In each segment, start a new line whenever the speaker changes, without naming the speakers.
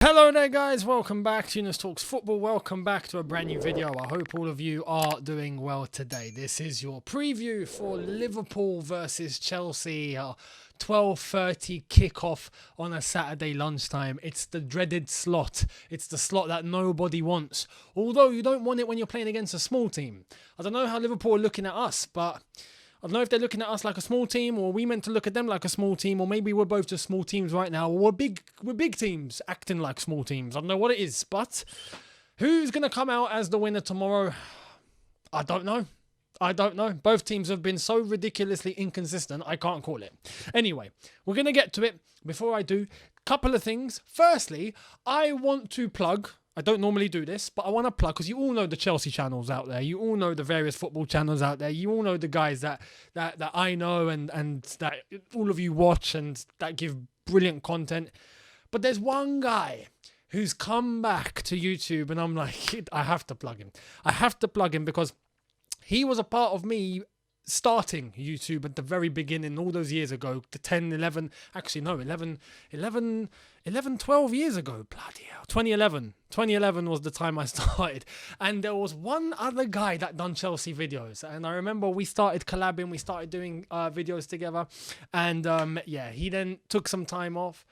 Hello there guys, welcome back to Younes Talks Football, welcome back to a brand new video. I hope all of you are doing well today. This is your preview for Liverpool versus Chelsea, 12:30 kickoff on a Saturday lunchtime. It's the dreaded slot. It's the slot that nobody wants, although you don't want it when you're playing against a small team. I don't know how Liverpool are looking at us, but I don't know if they're looking at us like a small team, or we meant to look at them like a small team, or maybe we're both just small teams right now, or we're big teams acting like small teams. I don't know what it is, but who's going to come out as the winner tomorrow? I don't know. Both teams have been so ridiculously inconsistent, I can't call it. Anyway, we're going to get to it. Before I do, couple of things. Firstly, I want to plug... I don't normally do this, but I want to plug, because you all know the Chelsea channels out there. You all know the various football channels out there. You all know the guys that I know and that all of you watch and that give brilliant content. But there's one guy who's come back to YouTube, and I'm like, I have to plug him. I have to plug him because he was a part of me starting YouTube at the very beginning, all those years ago, the 10, 11, actually no, 12 years ago, bloody hell, 2011 was the time I started, and there was one other guy that done Chelsea videos, and I remember we started collabing, we started doing videos together, and yeah, he then took some time off,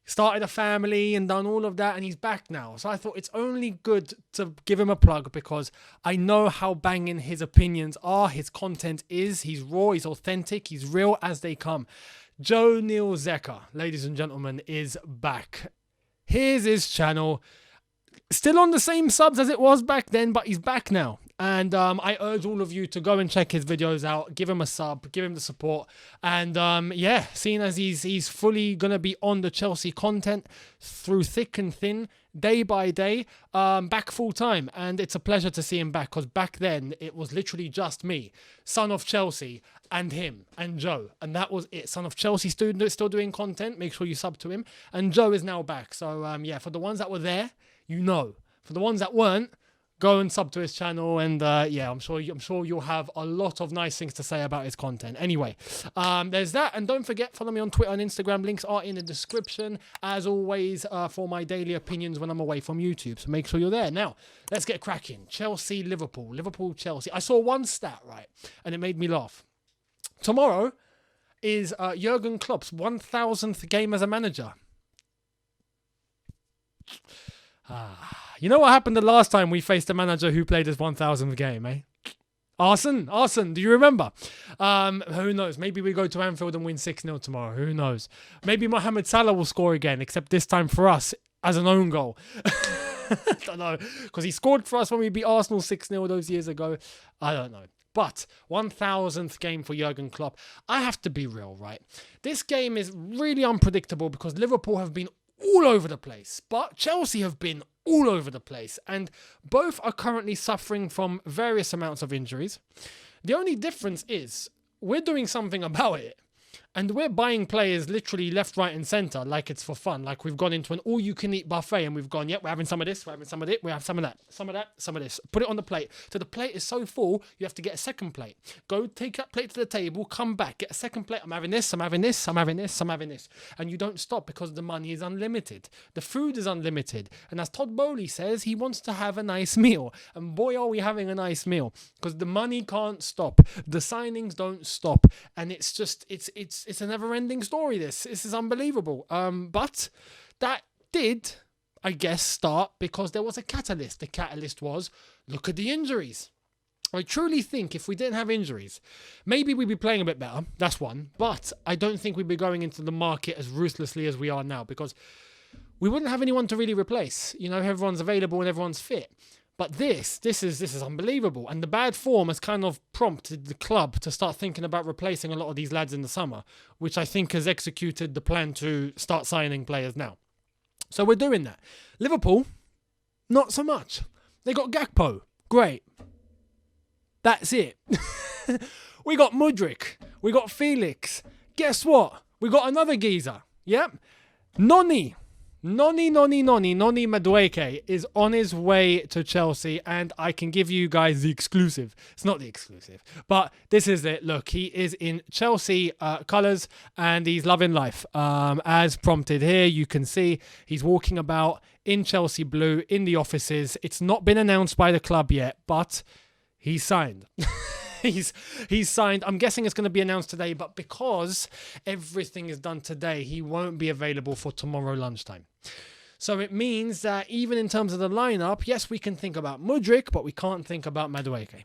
started a family and done all of that, and he's back now. So I thought it's only good to give him a plug because I know how banging his opinions are, his content is. He's raw, he's authentic, he's real as they come. Joe Neil Zeka, ladies and gentlemen, is back. Here's his channel. Still on the same subs as it was back then, but he's back now. And I urge all of you to go and check his videos out. Give him a sub, give him the support. And yeah, seeing as he's fully going to be on the Chelsea content through thick and thin, day by day, back full time. And it's a pleasure to see him back, because back then it was literally just me, son of Chelsea, and him and Joe. And that was it. Son of Chelsea still doing content. Make sure you sub to him. And Joe is now back. So yeah, for the ones that were there, you know. For the ones that weren't, go and sub to his channel, and yeah, I'm sure you'll have a lot of nice things to say about his content. Anyway, there's that, and don't forget, follow me on Twitter and Instagram. Links are in the description, as always, for my daily opinions when I'm away from YouTube. So make sure you're there. Now, let's get cracking. Chelsea, Liverpool, Chelsea. I saw one stat, right, and it made me laugh. Tomorrow is Jurgen Klopp's 1,000th game as a manager. You know what happened the last time we faced a manager who played his 1,000th game, eh? Arson, do you remember? Who knows? Maybe we go to Anfield and win 6-0 tomorrow. Who knows? Maybe Mohamed Salah will score again, except this time for us as an own goal. I don't know, because he scored for us when we beat Arsenal 6-0 those years ago. I don't know. But 1,000th game for Jurgen Klopp. I have to be real, right? This game is really unpredictable because Liverpool have been all over the place, but Chelsea have been all over the place, and both are currently suffering from various amounts of injuries. The only difference is we're doing something about it, and we're buying players literally left, right and centre like it's for fun. Like we've gone into an all-you-can-eat buffet and we've gone, yep, we're having some of this, we're having some of it, we have some of that, some of this. Put it on the plate. So the plate is so full, you have to get a second plate. Go take that plate to the table, come back, get a second plate. I'm having this, I'm having this, I'm having this, I'm having this. And you don't stop because the money is unlimited. The food is unlimited. And as Todd Bowley says, he wants to have a nice meal. And boy, are we having a nice meal, because the money can't stop. The signings don't stop. And it's just, it's a never-ending story, this is unbelievable. But that did, I guess, start because there was a catalyst. The catalyst was, look at the injuries. I truly think if we didn't have injuries, maybe we'd be playing a bit better. That's one. But I don't think we'd be going into the market as ruthlessly as we are now, because we wouldn't have anyone to really replace. You know, everyone's available and everyone's fit. But this is unbelievable. And the bad form has kind of prompted the club to start thinking about replacing a lot of these lads in the summer, which I think has executed the plan to start signing players now. So we're doing that. Liverpool, not so much. They got Gakpo. Great. That's it. We got Mudryk. We got Felix. Guess what? We got another geezer. Yep. Noni Madueke is on his way to Chelsea, and I can give you guys the exclusive. It's not the exclusive, but this is it. Look, he is in Chelsea colours, and he's loving life. As prompted here, you can see he's walking about in Chelsea blue, in the offices. It's not been announced by the club yet, but he's signed. He's signed. I'm guessing it's going to be announced today, but because everything is done today, he won't be available for tomorrow lunchtime. So it means that even in terms of the lineup, yes, we can think about Mudryk, but we can't think about Madueke.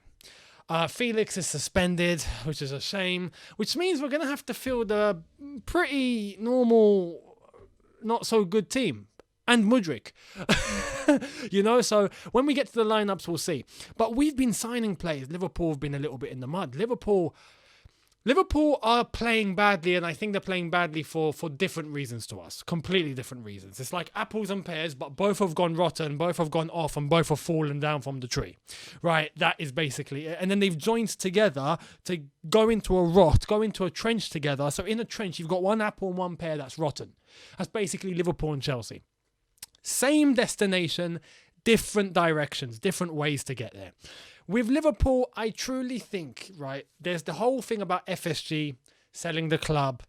Felix is suspended, which is a shame, which means we're going to have to field a pretty normal, not so good team. And Mudryk. So when we get to the lineups, we'll see. But we've been signing players. Liverpool have been a little bit in the mud. Liverpool are playing badly, and I think they're playing badly for different reasons to us. Completely different reasons. It's like apples and pears, but both have gone rotten, both have gone off, and both have fallen down from the tree. Right? That is basically it. And then they've joined together to go into a trench together. So in a trench, you've got one apple and one pear that's rotten. That's basically Liverpool and Chelsea. Same destination, different directions, different ways to get there. With Liverpool, I truly think, right, there's the whole thing about FSG selling the club.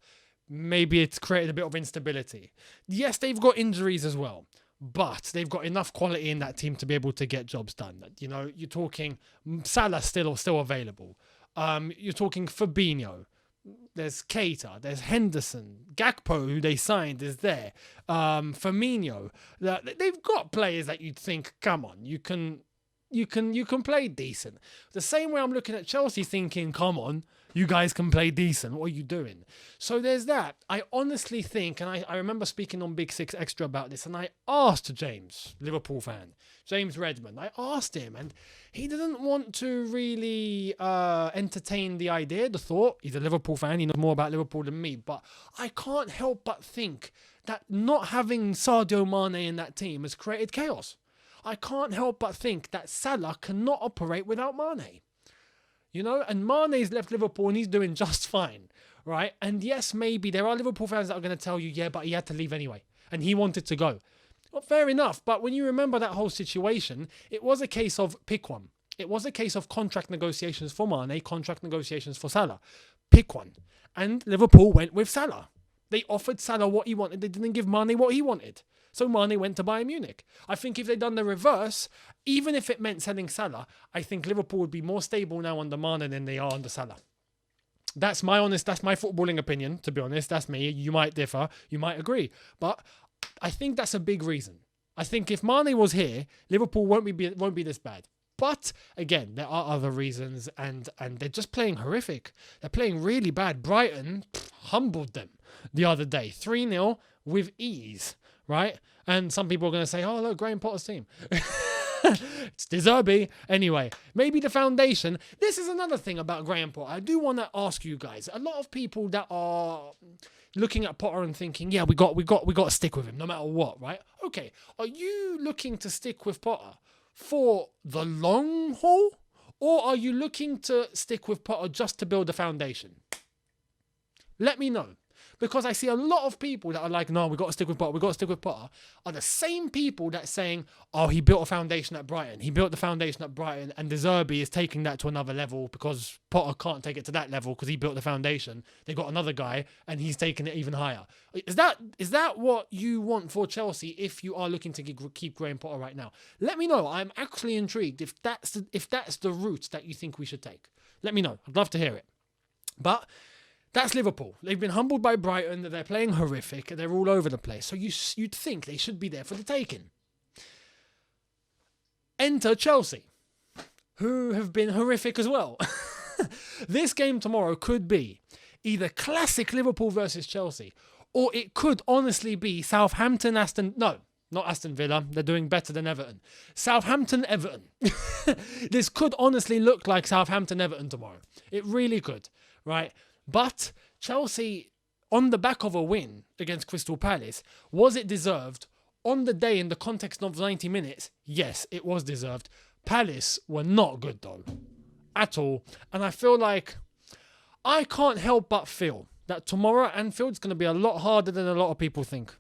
Maybe it's created a bit of instability. Yes, they've got injuries as well, but they've got enough quality in that team to be able to get jobs done. You're talking Salah still available. You're talking Fabinho. There's Keita, there's Henderson, Gakpo, who they signed, is there. Firmino. They've got players that you'd think, come on, you can play decent. The same way I'm looking at Chelsea thinking, come on, you guys can play decent. What are you doing? So there's that. I honestly think, and I remember speaking on Big Six Extra about this, and I asked James, Liverpool fan, James Redmond, I asked him, and he didn't want to really entertain the idea, the thought. He's a Liverpool fan. He knows more about Liverpool than me. But I can't help but think that not having Sadio Mane in that team has created chaos. I can't help but think that Salah cannot operate without Mane. And Mane's left Liverpool and he's doing just fine, right? And yes, maybe there are Liverpool fans that are going to tell you, yeah, but he had to leave anyway. And he wanted to go. Well, fair enough. But when you remember that whole situation, it was a case of pick one. It was a case of contract negotiations for Mane, contract negotiations for Salah. Pick one. And Liverpool went with Salah. They offered Salah what he wanted. They didn't give Mane what he wanted. So Mane went to Bayern Munich. I think if they'd done the reverse, even if it meant selling Salah, I think Liverpool would be more stable now under Mane than they are under Salah. That's my footballing opinion, to be honest. That's me. You might differ. You might agree. But I think that's a big reason. I think if Mane was here, Liverpool won't be this bad. But again, there are other reasons, and they're just playing horrific. They're playing really bad. Brighton humbled them the other day, 3-0 with ease, right? And some people are going to say, "Oh, look, Graham Potter's team." It's De Zerbi. Anyway, maybe the foundation. This is another thing about Graham Potter. I do want to ask you guys. A lot of people that are looking at Potter and thinking, "Yeah, we got to stick with him no matter what," right? Okay, are you looking to stick with Potter for the long haul, or are you looking to stick with Potter just to build a foundation? Let me know. Because I see a lot of people that are like, no, we've got to stick with Potter, are the same people that saying, oh, he built a foundation at Brighton. He built the foundation at Brighton, and De Zerbi is taking that to another level because Potter can't take it to that level because he built the foundation. They got another guy, and he's taking it even higher. Is that what you want for Chelsea if you are looking to keep Graham Potter right now? Let me know. I'm actually intrigued if that's the route that you think we should take. Let me know. I'd love to hear it. But that's Liverpool. They've been humbled by Brighton. They're playing horrific. They're all over the place. So you'd think they should be there for the taking. Enter Chelsea, who have been horrific as well. This game tomorrow could be either classic Liverpool versus Chelsea, or it could honestly be Southampton, not Aston Villa. They're doing better than Everton. Southampton, Everton. This could honestly look like Southampton, Everton tomorrow. It really could, right? But Chelsea, on the back of a win against Crystal Palace, was it deserved? On the day, in the context of 90 minutes, yes, it was deserved. Palace were not good, though, at all. And I feel like I can't help but feel that tomorrow at Anfield's going to be a lot harder than a lot of people think.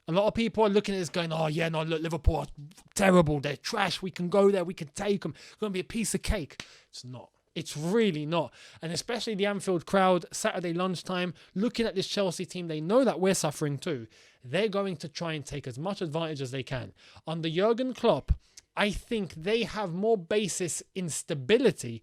A lot of people are looking at this going, oh, yeah, no, look, Liverpool are terrible. They're trash. We can go there. We can take them. It's going to be a piece of cake. It's not. It's really not. And especially the Anfield crowd, Saturday lunchtime, looking at this Chelsea team, they know that we're suffering too. they're going to try and take as much advantage as they can. Under Jurgen Klopp, I think they have more basis in stability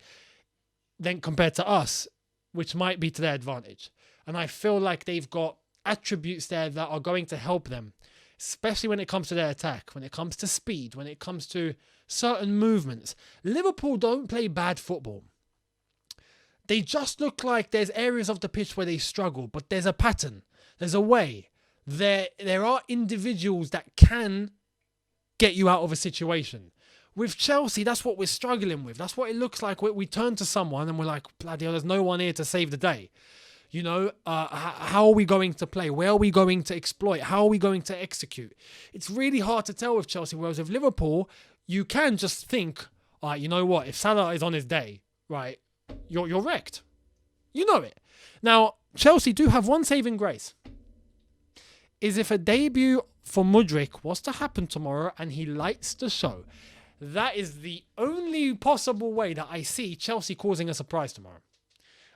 than compared to us, which might be to their advantage. And I feel like they've got attributes there that are going to help them, especially when it comes to their attack, when it comes to speed, when it comes to certain movements. Liverpool don't play bad football. They just look like there's areas of the pitch where they struggle, but there's a pattern. There's a way. There are individuals that can get you out of a situation. With Chelsea, that's what we're struggling with. That's what it looks like. We turn to someone and we're like, bloody hell, there's no one here to save the day. You know, how are we going to play? Where are we going to exploit? How are we going to execute? It's really hard to tell with Chelsea. Whereas with Liverpool, you can just think, all right, you know what? If Salah is on his day, right, you're wrecked. You know it. Now, Chelsea do have one saving grace. Is if a debut for Mudryk was to happen tomorrow and he lights the show. That is the only possible way that I see Chelsea causing a surprise tomorrow.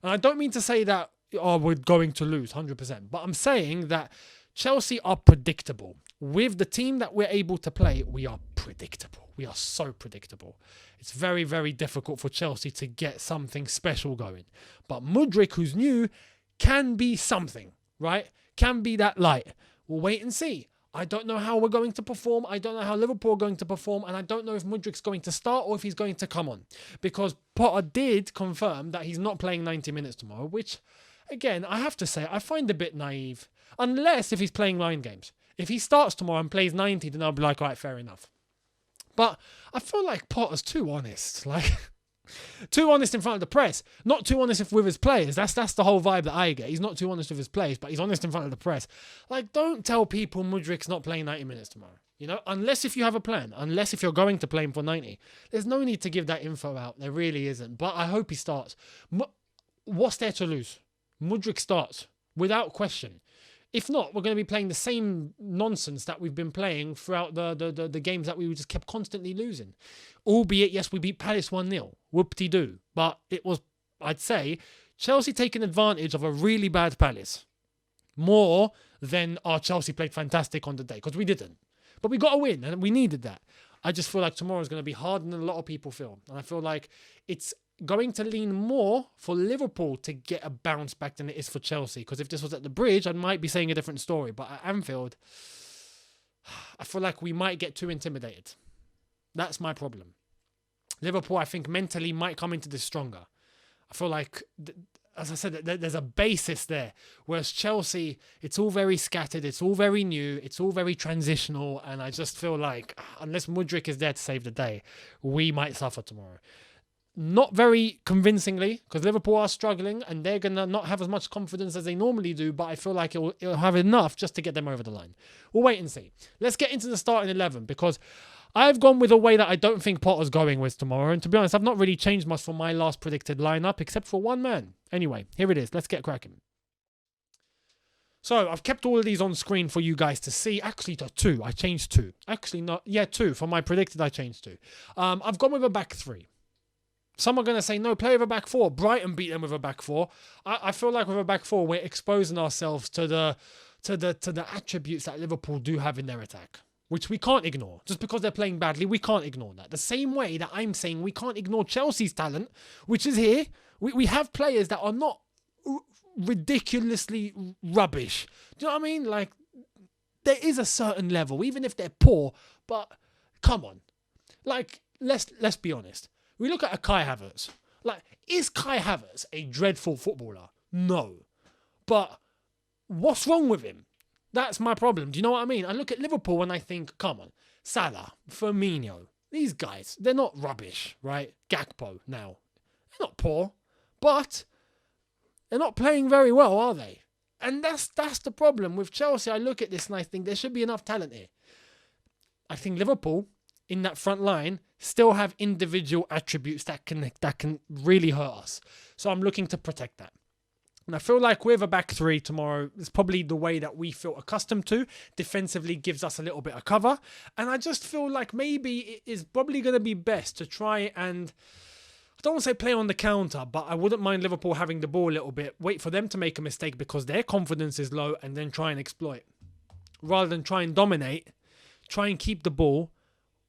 And I don't mean to say that, we're going to lose 100%. But I'm saying that Chelsea are predictable. With the team that we're able to play, we are predictable. We are so predictable. It's very, very difficult for Chelsea to get something special going. But Mudryk, who's new, can be something, right? Can be that light. We'll wait and see. I don't know how we're going to perform. I don't know how Liverpool are going to perform. And I don't know if Mudryk's going to start or if he's going to come on. Because Potter did confirm that he's not playing 90 minutes tomorrow, which, again, I have to say, I find a bit naive. Unless if he's playing 9 games. If he starts tomorrow and plays 90, then I'll be like, all right, fair enough. But I feel like Potter's too honest. Like, too honest in front of the press. Not too honest with his players. That's the whole vibe that I get. He's not too honest with his players, but he's honest in front of the press. Like, don't tell people Mudryk's not playing 90 minutes tomorrow. You know, unless if you have a plan. Unless if you're going to play him for 90. There's no need to give that info out. There really isn't. But I hope he starts. What's there to lose? Mudryk starts. Without question. If not, we're going to be playing the same nonsense that we've been playing throughout the games that we just kept constantly losing. Albeit, yes, we beat Palace 1-0. Whoop-de-doo. But it was, I'd say, Chelsea taking advantage of a really bad Palace. More than our Chelsea played fantastic on the day. Because we didn't. But we got a win, and we needed that. I just feel like tomorrow is going to be harder than a lot of people feel. And I feel like it's going to lean more for Liverpool to get a bounce back than it is for Chelsea. Because if this was at the Bridge, I might be saying a different story. But at Anfield, I feel like we might get too intimidated. That's my problem. Liverpool, I think, mentally might come into this stronger. I feel like, as I said, there's a basis there. Whereas Chelsea, it's all very scattered. It's all very new. It's all very transitional. And I just feel like, unless Mudryk is there to save the day, we might suffer tomorrow. Not very convincingly, because Liverpool are struggling and they're going to not have as much confidence as they normally do, but I feel like it'll have enough just to get them over the line. We'll wait and see. Let's get into the starting 11, because I've gone with a way that I don't think Potter's going with tomorrow. And to be honest, I've not really changed much from my last predicted lineup, except for one man. Anyway, here it is. Let's get cracking. So I've kept all of these on screen for you guys to see. Actually, to 2. I changed 2. Actually, not. Yeah, 2. For my predicted, I changed 2. I've gone with a back 3. Some are going to say, no, play with a back 4. Brighton beat them with a back 4. I feel like with a back 4, we're exposing ourselves to the attributes that Liverpool do have in their attack, which we can't ignore. Just because they're playing badly, we can't ignore that. The same way that I'm saying we can't ignore Chelsea's talent, which is here. We have players that are not ridiculously rubbish. Do you know what I mean? Like, there is a certain level, even if they're poor, but come on. Like, let's be honest. We look at a Kai Havertz. Like, is Kai Havertz a dreadful footballer? No. But what's wrong with him? That's my problem. Do you know what I mean? I look at Liverpool and I think, come on, Salah, Firmino, these guys, they're not rubbish, right? Gakpo now. They're not poor, but they're not playing very well, are they? And that's the problem. With Chelsea, I look at this and I think there should be enough talent here. I think Liverpool, in that front line, still have individual attributes that can really hurt us. So I'm looking to protect that. And I feel like with a back 3 tomorrow, it's probably the way that we feel accustomed to. Defensively gives us a little bit of cover. And I just feel like maybe it is probably going to be best to try and, I don't want to say play on the counter, but I wouldn't mind Liverpool having the ball a little bit. Wait for them to make a mistake because their confidence is low and then try and exploit. rather than try and dominate, try and keep the ball.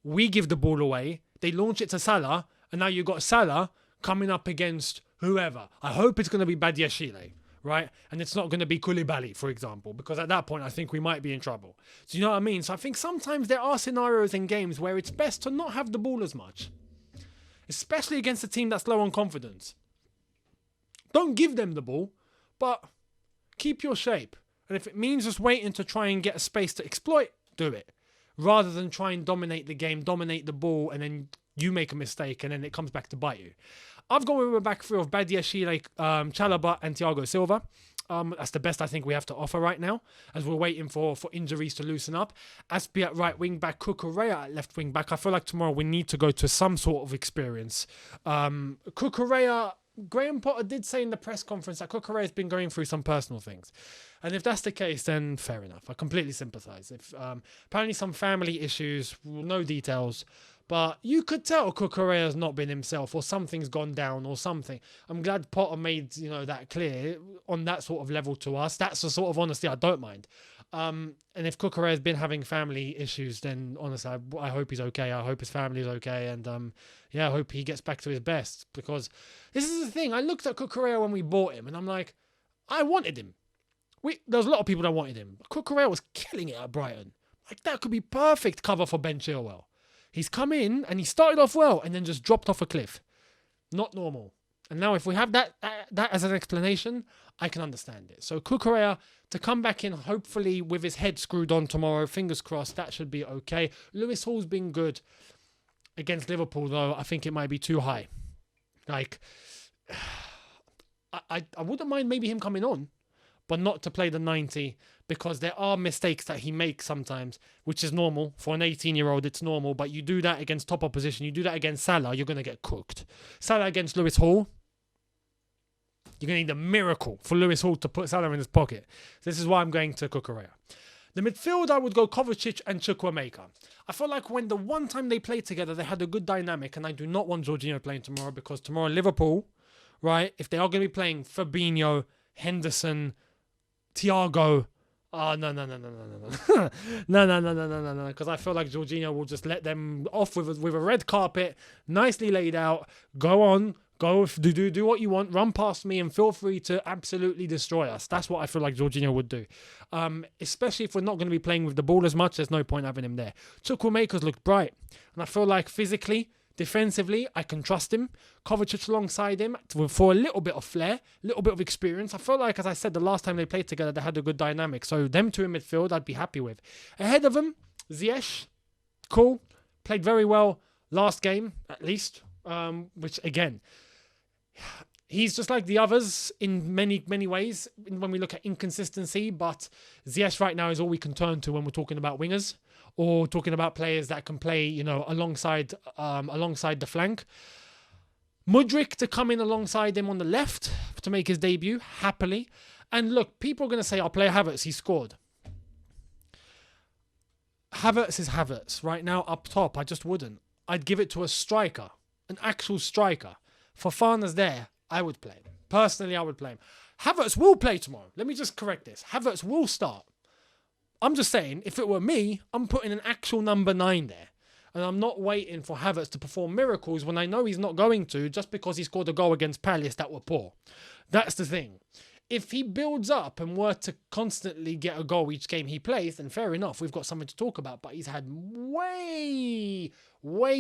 We give the ball away. They launch it to Salah, and now you've got Salah coming up against whoever. I hope it's going to be Badiashile, right? And it's not going to be Koulibaly, for example, because at that point, I think we might be in trouble. Do you know what I mean? So I think sometimes there are scenarios in games where it's best to not have the ball as much, especially against a team that's low on confidence. Don't give them the ball, but keep your shape. And if it means just waiting to try and get a space to exploit, do it. Rather than try and dominate the game, dominate the ball, and then you make a mistake and then it comes back to bite you. I've gone with a back three of Badiashile, Chalobah, and Thiago Silva. That's the best I think we have to offer right now, as we're waiting for injuries to loosen up. Aspi at right wing back, Cucurella at left wing back. I feel like tomorrow we need to go to some sort of experience. Cucurella, Graham Potter did say in the press conference that Cucurella has been going through some personal things. And if that's the case, then fair enough. I completely sympathise. If apparently some family issues, no details, but you could tell Cucurella's not been himself, or something's gone down, or something. I'm glad Potter made that clear on that sort of level to us. That's the sort of honesty I don't mind. And if Cucurella's been having family issues, then honestly, I hope he's okay. I hope his family's okay, and I hope he gets back to his best. Because this is the thing. I looked at Cucurella when we bought him, and I'm like, I wanted him. There's a lot of people that wanted him. Cucurella was killing it at Brighton. Like, that could be perfect cover for Ben Chilwell. He's come in and he started off well and then just dropped off a cliff. Not normal. And now if we have that as an explanation, I can understand it. So Cucurella to come back in, hopefully with his head screwed on tomorrow, fingers crossed, that should be okay. Lewis Hall's been good against Liverpool, though. I think it might be too high. Like, I wouldn't mind maybe him coming on, but not to play the 90, because there are mistakes that he makes sometimes, which is normal. For an 18-year-old, it's normal, but you do that against top opposition, you do that against Salah, you're going to get cooked. Salah against Lewis Hall, you're going to need a miracle for Lewis Hall to put Salah in his pocket. This is why I'm going to Cucurella. The midfield, I would go Kovacic and Chukwuemeka. I feel like when the one time they played together, they had a good dynamic, and I do not want Jorginho playing tomorrow, because tomorrow Liverpool, right, if they are going to be playing Fabinho, Henderson, Thiago, no, because I feel like Jorginho will just let them off with a red carpet, nicely laid out. Go do what you want, run past me, and feel free to absolutely destroy us. That's what I feel like Jorginho would do. Especially if we're not going to be playing with the ball as much, there's no point having him there. Chukwuemeka's looked bright, and I feel like physically, defensively, I can trust him. Kovacic alongside him for a little bit of flair, a little bit of experience. I feel like, as I said, the last time they played together, they had a good dynamic. So them two in midfield, I'd be happy with. Ahead of them, Ziyech, cool. Played very well last game, at least. Which, again, he's just like the others in many, many ways when we look at inconsistency. But Ziyech right now is all we can turn to when we're talking about wingers, or talking about players that can play, alongside the flank. Mudryk to come in alongside him on the left to make his debut, happily. And look, people are going to say, I'll play Havertz, he scored. Havertz is Havertz. Right now, up top, I just wouldn't. I'd give it to a striker, an actual striker. Fofana's there, I would play him. Personally, I would play him. Havertz will play tomorrow. Let me just correct this. Havertz will start. I'm just saying, if it were me, I'm putting an actual number 9 there. And I'm not waiting for Havertz to perform miracles when I know he's not going to, just because he scored a goal against Palace that were poor. That's the thing. If he builds up and were to constantly get a goal each game he plays, then fair enough, we've got something to talk about. But he's had way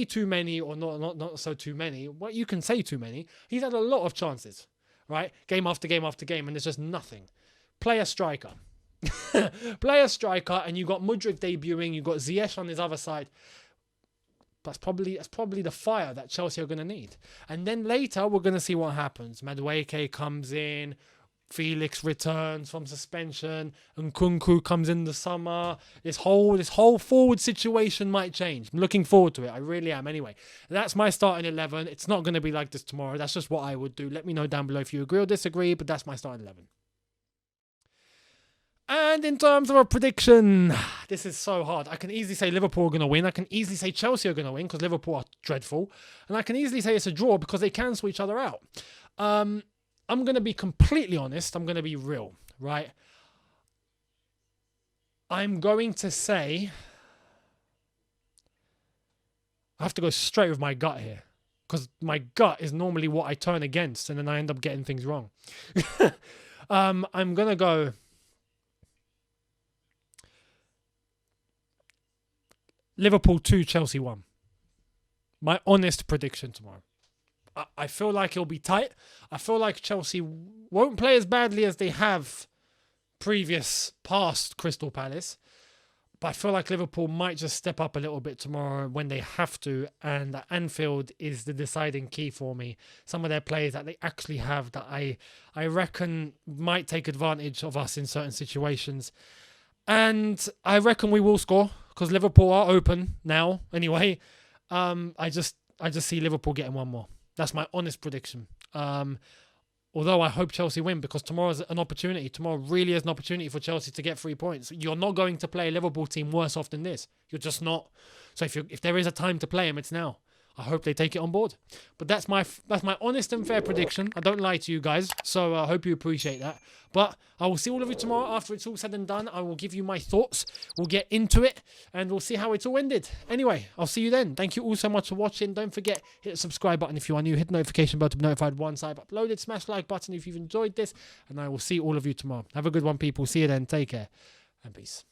too many, or not so too many. Well, you can say too many. He's had a lot of chances, right? Game after game after game, and there's just nothing. Play a striker. Play a striker, and you got Mudryk debuting, you got Ziyech on his other side. That's probably the fire that Chelsea are going to need. And then later, we're going to see what happens. Madueke comes in, Felix returns from suspension, and Nkunku comes in the summer. This whole forward situation might change. I'm looking forward to it. I really am. Anyway, that's my starting 11. It's not going to be like this tomorrow. That's just what I would do. Let me know down below if you agree or disagree, but that's my starting 11. And in terms of a prediction, this is so hard. I can easily say Liverpool are going to win. I can easily say Chelsea are going to win because Liverpool are dreadful. And I can easily say it's a draw because they cancel each other out. I'm going to be completely honest. I'm going to be real, right? I'm going to say, I have to go straight with my gut here, because my gut is normally what I turn against, and then I end up getting things wrong. I'm going to go Liverpool 2, Chelsea 1. My honest prediction tomorrow. I feel like it'll be tight. I feel like Chelsea won't play as badly as they have past Crystal Palace. But I feel like Liverpool might just step up a little bit tomorrow when they have to. And Anfield is the deciding key for me. Some of their players that they actually have that I reckon might take advantage of us in certain situations. And I reckon we will score because Liverpool are open now anyway. I just see Liverpool getting one more. That's my honest prediction. Although I hope Chelsea win because tomorrow's an opportunity. Tomorrow really is an opportunity for Chelsea to get 3 points. You're not going to play a Liverpool team worse off than this. You're just not. So if there is a time to play them, it's now. I hope they take it on board. But that's my honest and fair prediction. I don't lie to you guys, so I hope you appreciate that. But I will see all of you tomorrow after it's all said and done. I will give you my thoughts. We'll get into it, and we'll see how it's all ended. Anyway, I'll see you then. Thank you all so much for watching. Don't forget, hit the subscribe button if you are new. Hit the notification bell to be notified once I've uploaded. Smash the like button if you've enjoyed this, and I will see all of you tomorrow. Have a good one, people. See you then. Take care, and peace.